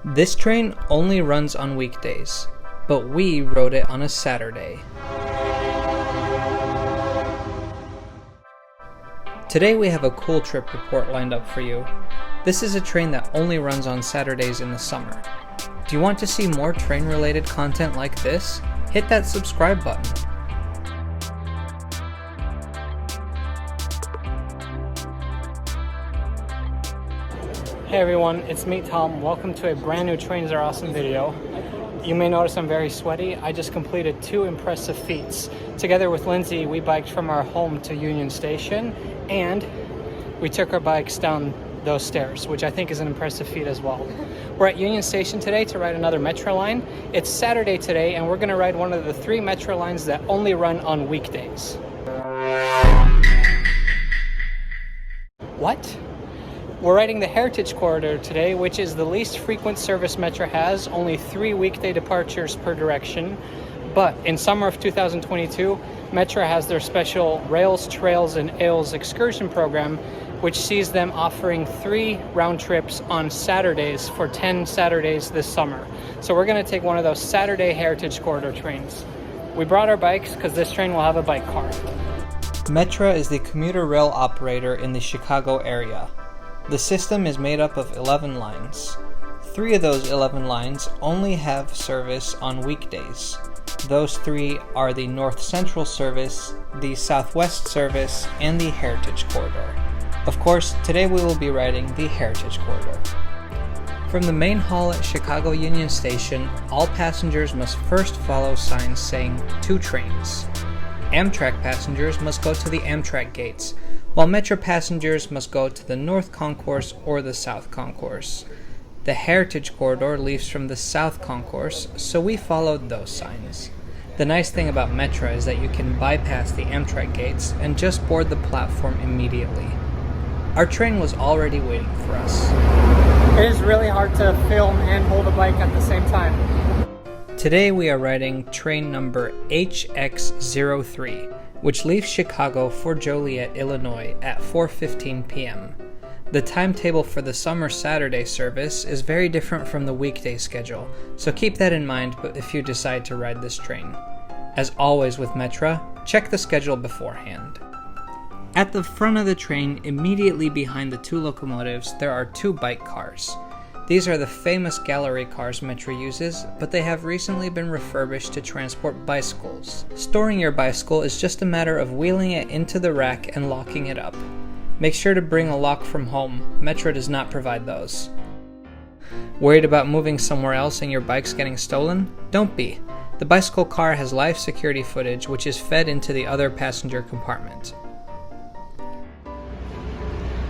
This train only runs on weekdays, but we rode it on a Saturday. Today we have a cool trip report lined up for you. This is a train that only runs on Saturdays in the summer. Do you want to see more train-related content like this? Hit that subscribe button. Hey everyone, it's me Tom. Welcome to a brand new Trains Are Awesome video. You may notice I'm very sweaty. I just completed 2 impressive feats. Together with Lindsay, we biked from our home to Union Station and we took our bikes down those stairs, which I think is an impressive feat as well. We're at Union Station today to ride another Metra line. It's Saturday today and we're going to ride one of the 3 Metra lines that only run on weekdays. What? We're riding the Heritage Corridor today, which is the least frequent service Metra has, only 3 weekday departures per direction. But in summer of 2022, Metra has their special Rails, Trails, and Ales excursion program, which sees them offering 3 round trips on Saturdays for 10 Saturdays this summer. So we're going to take one of those Saturday Heritage Corridor trains. We brought our bikes because this train will have a bike car. Metra is the commuter rail operator in the Chicago area. The system is made up of 11 lines. 3 of those 11 lines only have service on weekdays. Those 3 are the North Central service, the Southwest service, and the Heritage Corridor. Of course, today we will be riding the Heritage Corridor. From the main hall at Chicago Union Station, all passengers must first follow signs saying 2 trains. Amtrak passengers must go to the Amtrak gates, while Metra passengers must go to the North Concourse or the South Concourse. The Heritage Corridor leaves from the South Concourse, so we followed those signs. The nice thing about Metra is that you can bypass the Amtrak gates and just board the platform immediately. Our train was already waiting for us. It is really hard to film and hold a bike at the same time. Today we are riding train number HX03, which leaves Chicago for Joliet, Illinois at 4:15 p.m. The timetable for the summer Saturday service is very different from the weekday schedule, so keep that in mind if you decide to ride this train. As always with Metra, check the schedule beforehand. At the front of the train, immediately behind the 2 locomotives, there are 2 bike cars. These are the famous gallery cars Metra uses, but they have recently been refurbished to transport bicycles. Storing your bicycle is just a matter of wheeling it into the rack and locking it up. Make sure to bring a lock from home. Metra does not provide those. Worried about moving somewhere else and your bike's getting stolen? Don't be. The bicycle car has live security footage which is fed into the other passenger compartment.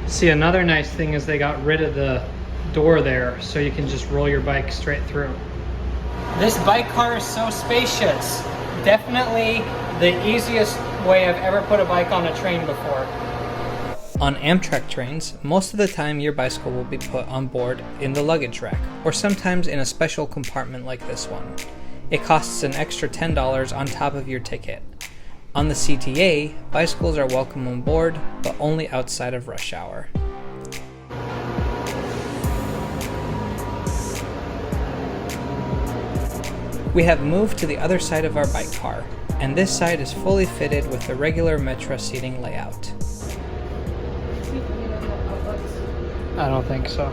See, another nice thing is they got rid of the door there so you can just roll your bike straight through. This bike car is so spacious. Definitely the easiest way I've ever put a bike on a train before. On Amtrak trains, most of the time your bicycle will be put on board in the luggage rack, or sometimes in a special compartment like this one. It costs an extra $10 on top of your ticket. On the CTA, bicycles are welcome on board, but only outside of rush hour. We have moved to the other side of our bike car, and this side is fully fitted with the regular Metra seating layout. I don't think so.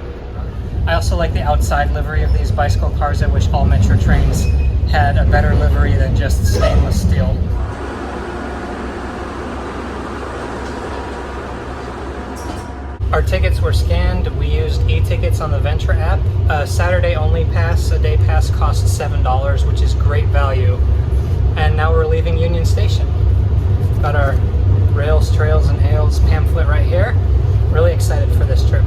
I also like the outside livery of these bicycle cars. I wish all Metra trains had a better livery than just stainless steel. Our tickets were scanned. We used e-tickets on the Venture app. A Saturday only pass, a day pass costs $7, which is great value. And now we're leaving Union Station. Got our Rails, Trails, and Ales pamphlet right here. Really excited for this trip.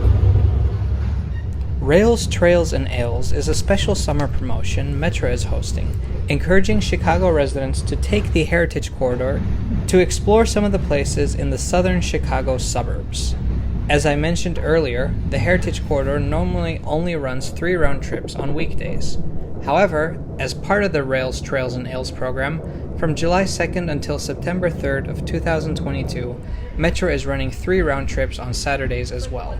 Rails, Trails, and Ales is a special summer promotion Metra is hosting, encouraging Chicago residents to take the Heritage Corridor to explore some of the places in the southern Chicago suburbs. As I mentioned earlier, the Heritage Corridor normally only runs 3 round trips on weekdays. However, as part of the Rails, Trails, and Ales program, from July 2nd until September 3rd of 2022, Metra is running 3 round trips on Saturdays as well.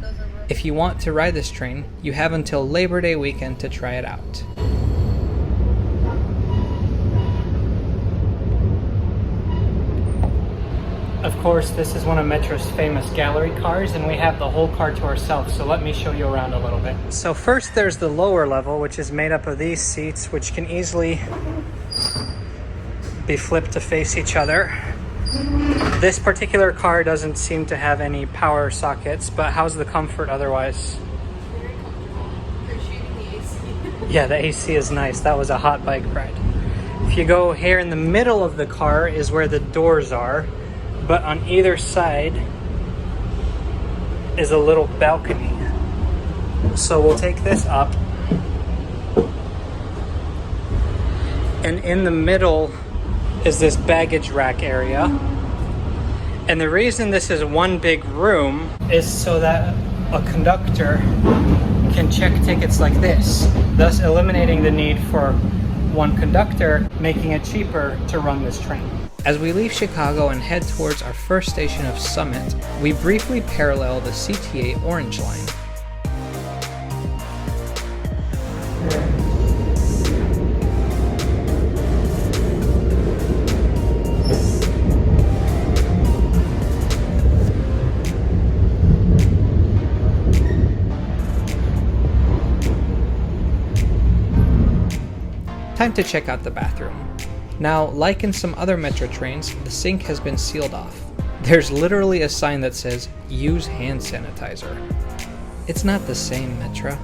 If you want to ride this train, you have until Labor Day weekend to try it out. Of course, this is one of Metra's famous gallery cars, and we have the whole car to ourselves, so let me show you around a little bit. So first there's the lower level, which is made up of these seats, which can easily be flipped to face each other. This particular car doesn't seem to have any power sockets, but how's the comfort otherwise? Very comfortable. Appreciating the AC. Yeah, the AC is nice. That was a hot bike ride. If you go here in the middle of the car is where the doors are, but on either side is a little balcony. So we'll take this up. And in the middle is this baggage rack area. And the reason this is one big room is so that a conductor can check tickets like this, thus eliminating the need for one conductor, making it cheaper to run this train. As we leave Chicago and head towards our first station of Summit, we briefly parallel the CTA Orange Line. Time to check out the bathroom. Now, like in some other Metra trains, the sink has been sealed off. There's literally a sign that says, "Use hand sanitizer." It's not the same, Metra.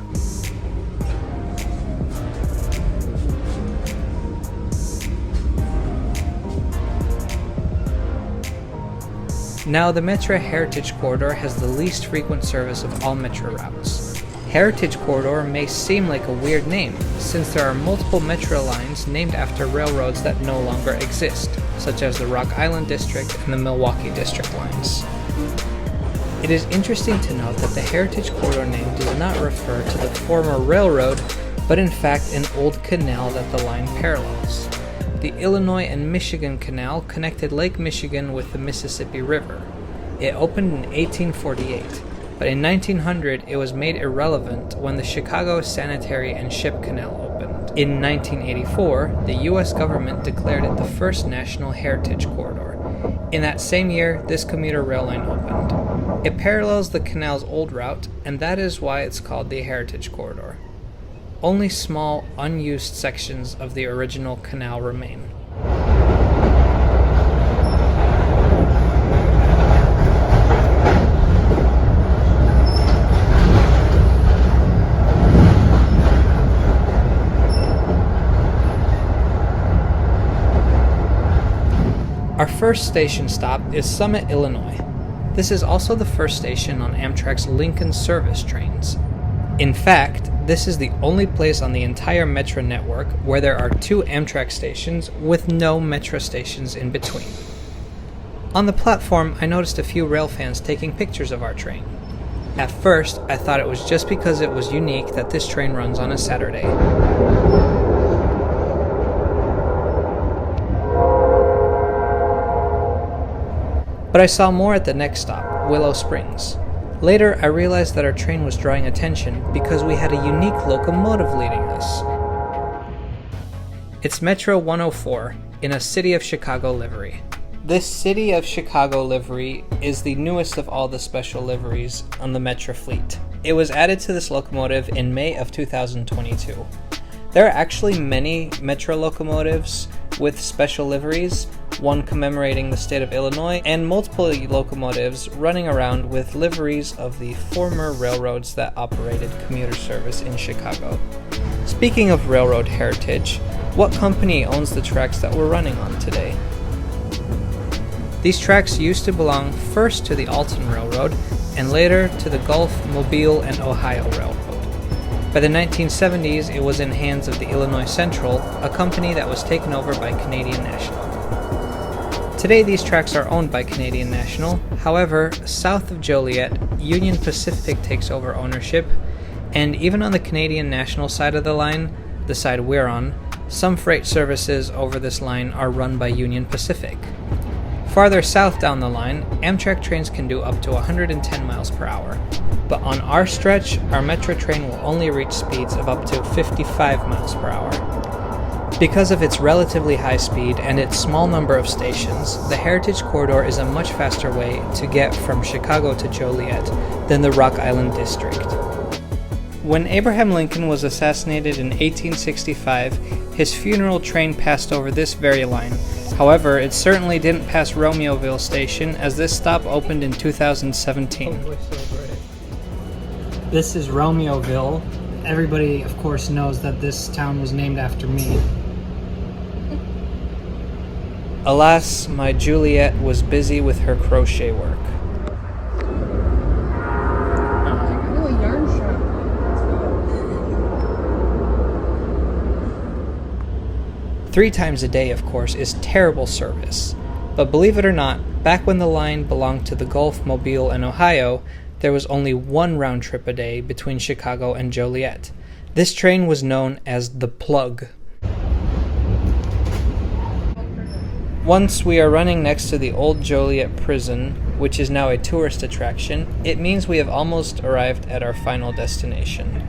Now, the Metra Heritage Corridor has the least frequent service of all Metra routes. Heritage Corridor may seem like a weird name, since there are multiple Metra lines named after railroads that no longer exist, such as the Rock Island District and the Milwaukee District lines. It is interesting to note that the Heritage Corridor name does not refer to the former railroad, but in fact an old canal that the line parallels. The Illinois and Michigan Canal connected Lake Michigan with the Mississippi River. It opened in 1848. But in 1900, it was made irrelevant when the Chicago Sanitary and Ship Canal opened. In 1984, the US government declared it the first National Heritage Corridor. In that same year, this commuter rail line opened. It parallels the canal's old route, and that is why it's called the Heritage Corridor. Only small, unused sections of the original canal remain. Our first station stop is Summit, Illinois. This is also the first station on Amtrak's Lincoln Service trains. In fact, this is the only place on the entire Metra network where there are 2 Amtrak stations with no Metra stations in between. On the platform, I noticed a few rail fans taking pictures of our train. At first, I thought it was just because it was unique that this train runs on a Saturday. But I saw more at the next stop, Willow Springs. Later, I realized that our train was drawing attention because we had a unique locomotive leading us. It's Metra 104 in a City of Chicago livery. This City of Chicago livery is the newest of all the special liveries on the Metra fleet. It was added to this locomotive in May of 2022. There are actually many Metra locomotives with special liveries, one commemorating the state of Illinois, and multiple locomotives running around with liveries of the former railroads that operated commuter service in Chicago. Speaking of railroad heritage, what company owns the tracks that we're running on today? These tracks used to belong first to the Alton Railroad and later to the Gulf, Mobile, and Ohio Railroad. By the 1970s, it was in hands of the Illinois Central, a company that was taken over by Canadian National. Today, these tracks are owned by Canadian National. However, south of Joliet, Union Pacific takes over ownership, and even on the Canadian National side of the line, the side we're on, some freight services over this line are run by Union Pacific. Farther south down the line, Amtrak trains can do up to 110 miles per hour. But on our stretch, our Metra train will only reach speeds of up to 55 miles per hour. Because of its relatively high speed and its small number of stations, the Heritage Corridor is a much faster way to get from Chicago to Joliet than the Rock Island District. When Abraham Lincoln was assassinated in 1865, his funeral train passed over this very line. However, it certainly didn't pass Romeoville Station, as this stop opened in 2017. This is Romeoville. Everybody, of course, knows that this town was named after me. Alas, my Juliet was busy with her crochet work. Oh, a yarn shop. 3 times a day, of course, is terrible service. But believe it or not, back when the line belonged to the Gulf, Mobile, and Ohio, there was only 1 round trip a day between Chicago and Joliet. This train was known as the Plug. Once we are running next to the old Joliet prison, which is now a tourist attraction, it means we have almost arrived at our final destination.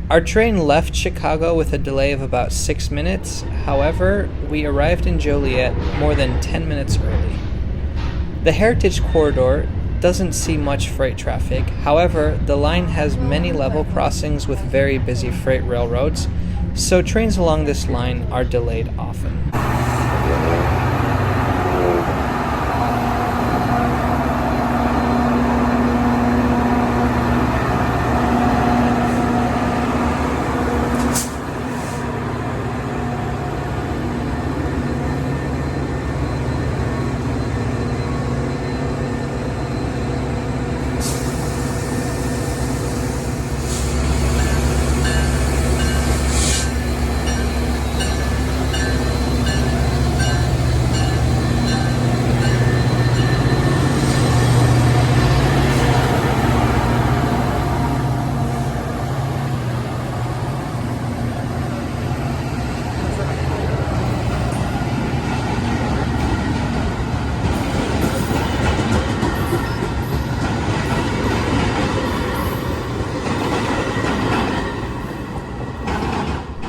Our train left Chicago with a delay of about 6 minutes. However, we arrived in Joliet more than 10 minutes early. The Heritage Corridor doesn't see much freight traffic. However, the line has many level crossings with very busy freight railroads, so trains along this line are delayed often.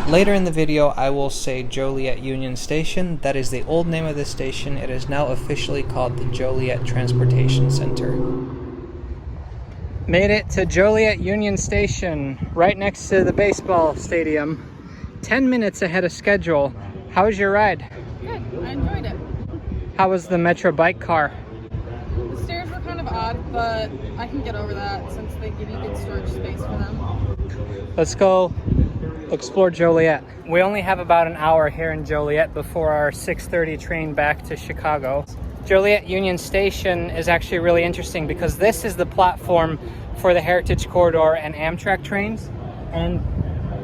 Later in the video, I will say Joliet Union Station. That is the old name of the station. It is now officially called the Joliet Transportation Center. Made it to Joliet Union Station, right next to the baseball stadium. 10 minutes ahead of schedule. How was your ride? Good, I enjoyed it. How was the Metra bike car? The stairs were kind of odd, but I can get over that since they give you good storage space for them. Let's go explore Joliet. We only have about an hour here in Joliet before our 6:30 train back to Chicago. Joliet Union Station is actually really interesting because this is the platform for the Heritage Corridor and Amtrak trains, and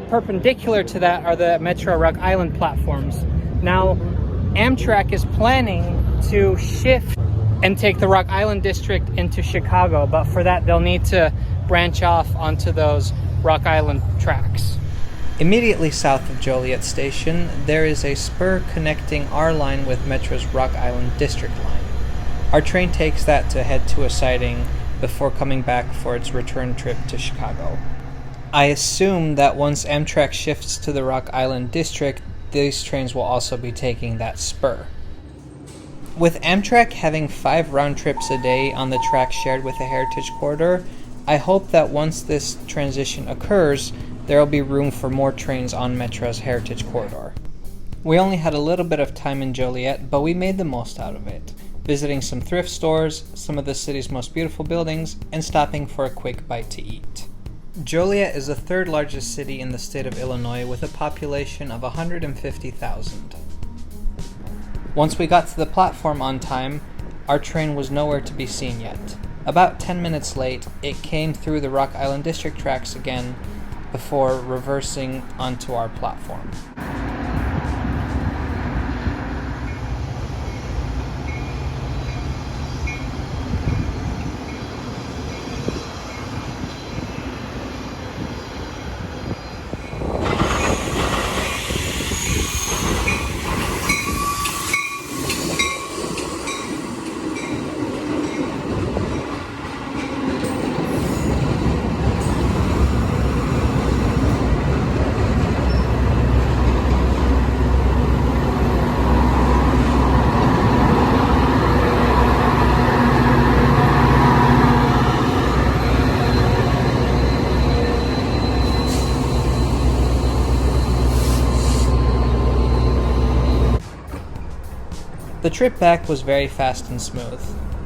perpendicular to that are the Metra Rock Island platforms. Now, Amtrak is planning to shift and take the Rock Island district into Chicago, but for that they'll need to branch off onto those Rock Island tracks. Immediately south of Joliet Station, there is a spur connecting our line with Metra's Rock Island District line. Our train takes that to head to a siding before coming back for its return trip to Chicago. I assume that once Amtrak shifts to the Rock Island District, these trains will also be taking that spur. With Amtrak having 5 round trips a day on the track shared with the Heritage Corridor, I hope that once this transition occurs, there will be room for more trains on Metra's Heritage Corridor. We only had a little bit of time in Joliet, but we made the most out of it, visiting some thrift stores, some of the city's most beautiful buildings, and stopping for a quick bite to eat. Joliet is the 3rd largest city in the state of Illinois with a population of 150,000. Once we got to the platform on time, our train was nowhere to be seen yet. About 10 minutes late, it came through the Rock Island District tracks again before reversing onto our platform. The trip back was very fast and smooth.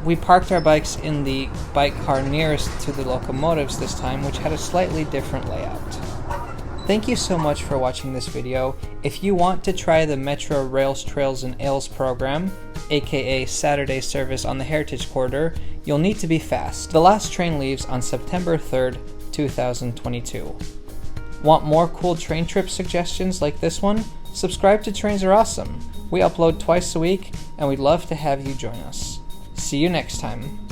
We parked our bikes in the bike car nearest to the locomotives this time, which had a slightly different layout. Thank you so much for watching this video. If you want to try the Metra Rails, Trails, and Ales program, aka Saturday service on the Heritage Corridor, you'll need to be fast. The last train leaves on September 3rd, 2022. Want more cool train trip suggestions like this one? Subscribe to Trains Are Awesome. We upload twice a week, and we'd love to have you join us. See you next time.